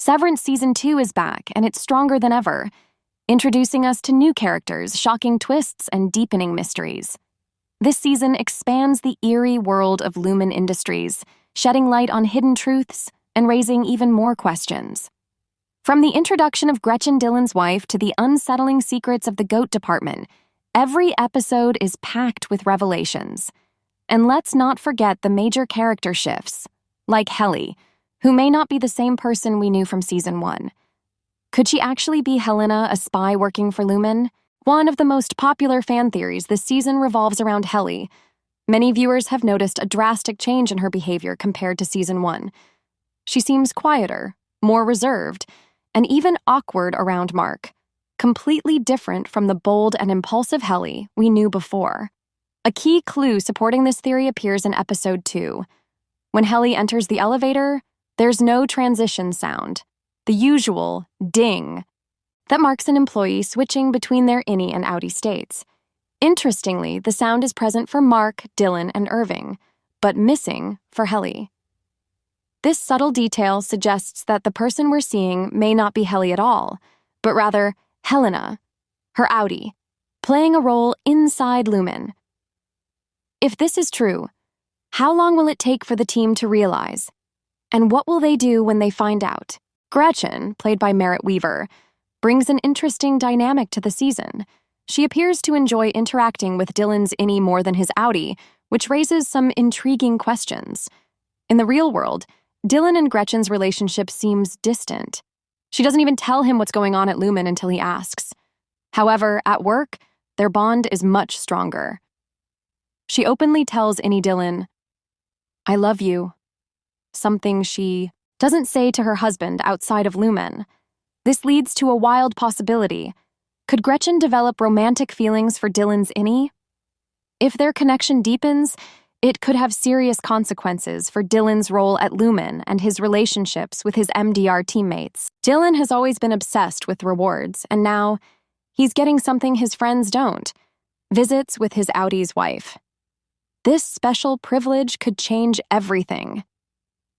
Severance Season 2 is back, and it's stronger than ever, introducing us to new characters, shocking twists, and deepening mysteries. This season expands the eerie world of Lumen Industries, shedding light on hidden truths and raising even more questions. From the introduction of Gretchen Dillon's wife to the unsettling secrets of the goat department, every episode is packed with revelations. And let's not forget the major character shifts, like Helly, who may not be the same person we knew from Season 1. Could she actually be Helena, a spy working for Lumen? One of the most popular fan theories this season revolves around Helly. Many viewers have noticed a drastic change in her behavior compared to Season 1. She seems quieter, more reserved, and even awkward around Mark, completely different from the bold and impulsive Helly we knew before. A key clue supporting this theory appears in Episode 2. When Helly enters the elevator, there's no transition sound, the usual ding that marks an employee switching between their innie and outie states. Interestingly, the sound is present for Mark, Dillon, and Irving, but missing for Helly. This subtle detail suggests that the person we're seeing may not be Helly at all, but rather Helena, her outie, playing a role inside Lumen. If this is true, how long will it take for the team to realize? And what will they do when they find out? Gretchen, played by Merritt Weaver, brings an interesting dynamic to the season. She appears to enjoy interacting with Dillon's innie more than his outie, which raises some intriguing questions. In the real world, Dillon and Gretchen's relationship seems distant. She doesn't even tell him what's going on at Lumen until he asks. However, at work, their bond is much stronger. She openly tells innie Dillon, "I love you," something she doesn't say to her husband outside of Lumen. This leads to a wild possibility. Could Gretchen develop romantic feelings for Dillon's innie? If their connection deepens, it could have serious consequences for Dillon's role at Lumen and his relationships with his MDR teammates. Dillon has always been obsessed with rewards, and now he's getting something his friends don't: visits with his outie's wife. This special privilege could change everything.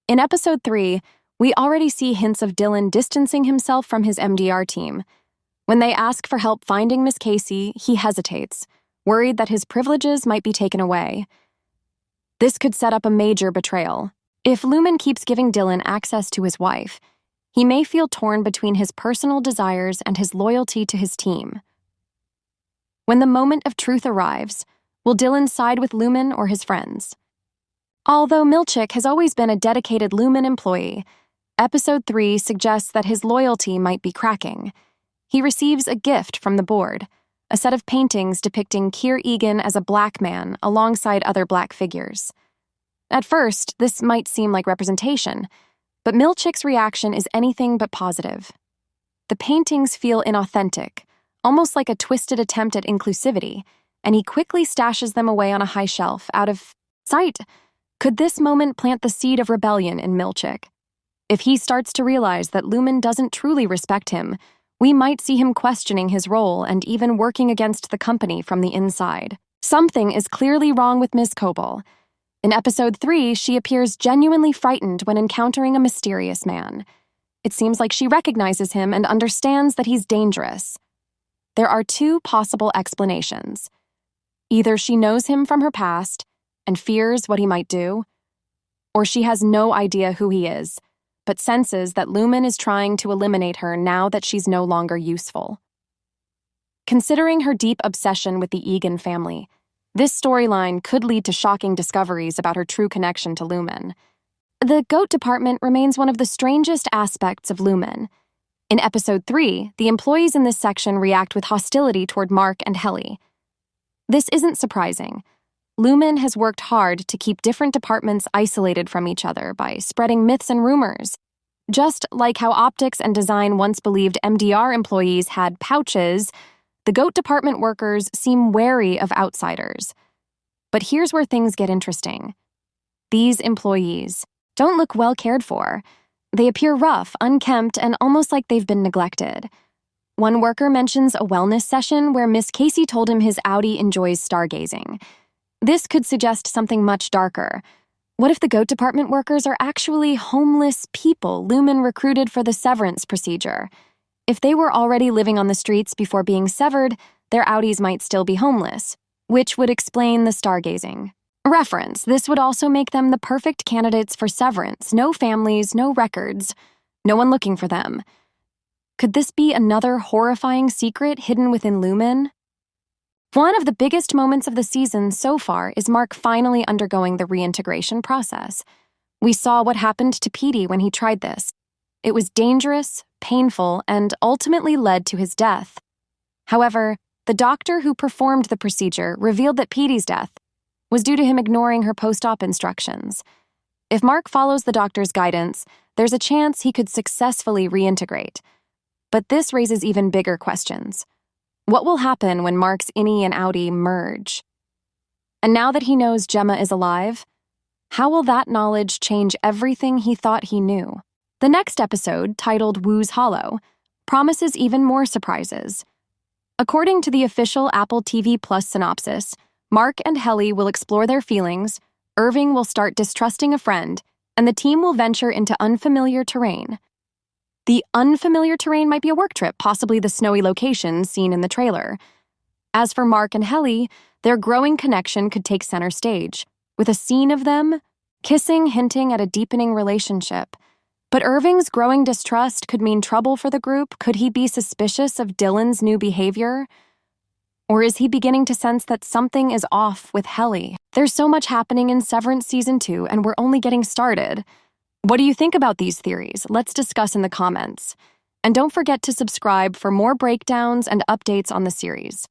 In Episode 3, we already see hints of Dillon distancing himself from his MDR team. When they ask for help finding Miss Casey, he hesitates, worried that his privileges might be taken away. This could set up a major betrayal. If Lumen keeps giving Dillon access to his wife, he may feel torn between his personal desires and his loyalty to his team. When the moment of truth arrives, will Dillon side with Lumen or his friends? Although Milchick has always been a dedicated Lumen employee, Episode 3 suggests that his loyalty might be cracking. He receives a gift from the board, a set of paintings depicting Keir Egan as a black man alongside other black figures. At first, this might seem like representation, but Milchick's reaction is anything but positive. The paintings feel inauthentic, almost like a twisted attempt at inclusivity, and he quickly stashes them away on a high shelf out of sight. Could this moment plant the seed of rebellion in Milchick? If he starts to realize that Lumen doesn't truly respect him, we might see him questioning his role and even working against the company from the inside. Something is clearly wrong with Ms. Cobel. In Episode 3, she appears genuinely frightened when encountering a mysterious man. It seems like she recognizes him and understands that he's dangerous. There are two possible explanations. Either she knows him from her past and fears what he might do, or she has no idea who he is, but senses that Lumen is trying to eliminate her now that she's no longer useful. Considering her deep obsession with the Egan family, this storyline could lead to shocking discoveries about her true connection to Lumen. The GOAT department remains one of the strangest aspects of Lumen. In Episode 3, the employees in this section react with hostility toward Mark and Helly. This isn't surprising. Lumen has worked hard to keep different departments isolated from each other by spreading myths and rumors. Just like how optics and design once believed MDR employees had pouches, the GOAT department workers seem wary of outsiders. But here's where things get interesting. These employees don't look well cared for. They appear rough, unkempt, and almost like they've been neglected. One worker mentions a wellness session where Miss Casey told him his outie enjoys stargazing. This could suggest something much darker. What if the goat department workers are actually homeless people Lumen recruited for the severance procedure? If they were already living on the streets before being severed, their outies might still be homeless, which would explain the stargazing. Reference: this would also make them the perfect candidates for severance. No families, no records, no one looking for them. Could this be another horrifying secret hidden within Lumen? One of the biggest moments of the season so far is Mark finally undergoing the reintegration process. We saw what happened to Petey when he tried this. It was dangerous, painful, and ultimately led to his death. However, the doctor who performed the procedure revealed that Petey's death was due to him ignoring her post-op instructions. If Mark follows the doctor's guidance, there's a chance he could successfully reintegrate. But this raises even bigger questions. What will happen when Mark's innie and outie merge? And now that he knows Gemma is alive, how will that knowledge change everything he thought he knew? The next episode, titled Woo's Hollow, promises even more surprises. According to the official Apple TV Plus synopsis, Mark and Helly will explore their feelings, Irving will start distrusting a friend, and the team will venture into unfamiliar terrain. The unfamiliar terrain might be a work trip, possibly the snowy location seen in the trailer. As for Mark and Helly, their growing connection could take center stage, with a scene of them kissing, hinting at a deepening relationship. But Irving's growing distrust could mean trouble for the group. Could he be suspicious of Dylan's new behavior? Or is he beginning to sense that something is off with Helly? There's so much happening in Severance Season 2, and we're only getting started. What do you think about these theories? Let's discuss in the comments. And don't forget to subscribe for more breakdowns and updates on the series.